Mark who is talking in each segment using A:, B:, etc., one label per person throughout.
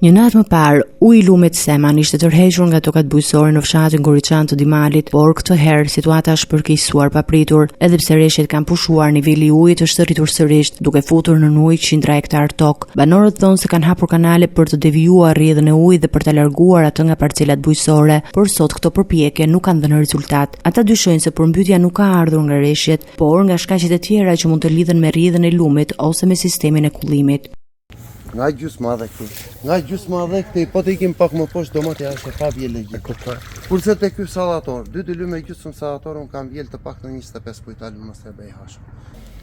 A: Një natë më parë, uji i lumit Seman ishte tërhequr nga tokat bujqësore në fshatin Goriçan të Dimalit, por këtë herë situata është përkeqësuar papritur, edhe pse rreshtet kanë pushuar, niveli i ujit është rritur sërish, duke futur në ujë qindra hektar tokë. Banorët thonë se kanë hapur kanale për të devijuar rrjedhën e ujit dhe për ta larguar atë nga parcelat bujqësore, por sot këto përpjekje nuk kanë dhënë rezultat. Ata dyshojnë se përmbytja nuk ka ardhur nga rreshtet, por nga shkaqet e tjera që mund të lidhen me rrjedhën e lumit ose me sistemin e kullimit.
B: Nga gjysma dhe këte, po të ikim pak më poshtë, do më të jashtë e pa vjellë e gjithë. Kurse të ky salator, 2 lyme gjysmë salator, unë kam vjellë të pak në 25 kujtal më se bej hashë.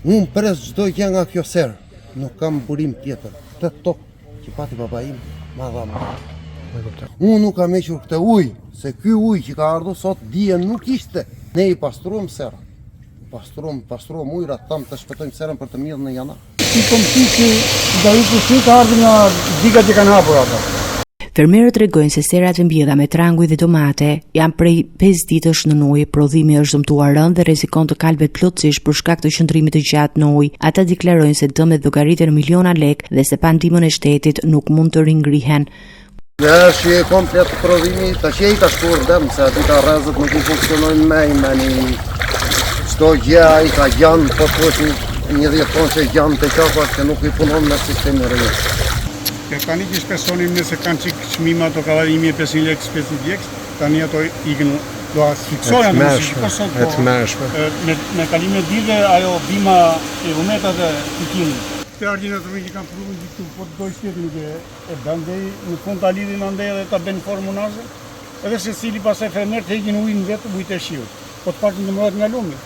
B: Unë pres gjdo gjë nga kjo serë, nuk kam burim tjetër, të tokë që pati baba im, ma dha ma. Unë nuk kam equr këte ujë, se ky ujë që ka ardhur sot dijen nuk ishte. Ne i pastruam serë, pastruam ujrat, tam të shpëtojmë serën për të mirë në jana.
C: Si komësi që nga i përsi ka ardhë nga diga që kanë hapur ata.
A: Fermerët tregojnë se serat e mbjedha me tranguj dhe domate janë prej 5 ditësh në ujë, prodhimi është dëmtuar rënd dhe rrezikon të kalbet plotësisht për shkak të qëndrimit të gjatë në ujë. Ata deklarojnë se dëmet do gariten miliona lek dhe se pa ndihmën e shtetit nuk mund të ringrihen.
B: Që e komplet prodhimi, ta që i ka shkur dëm, se aty ka rrezët nuk i funksionojnë me çdo gjë ai ka gjanë, po të një 10 tonë që gjanë të qapat që nuk i punon me sistemi rrënjës.
C: Tani që shpesonim nëse kanë qikë qmima ato ka dali 1500 lek specifik, tani ato ikën do asfiksoja në me kalime dhide ajo bima e vumeta dhe pikimin. Të ardhin e të rrënjë që kanë përru në gjithu, po të dojë shteti nuk e bëndej, në fund të lidhin andej dhe të benë formunazë, edhe se cili pas e fermer të hekin ujnë vetë ujtë e shiut, po të pak në mërat nga lumi.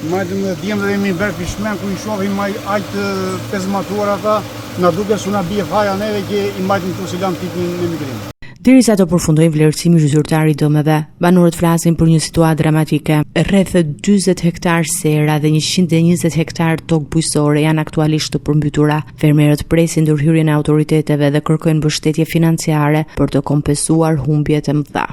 C: Majtëm dhe djemë dhe jemi bërë pishmen, ku i shohim maj ajtë pezmatuar ata, na duke su na bje faja neve që i majtëm të usilan tipin në migrim.
A: Derisa të përfundojnë vlerësimi zyrtar i dëmeve, banorët flasin për një situatë dramatike. Rreth 40 hektar sera dhe 120 hektar tokë bujqësore janë aktualisht të përmbytura. Fermerët presin ndërhyrjen e autoriteteve dhe kërkojnë mbështetje financiare për të kompensuar humbjet e mëdha.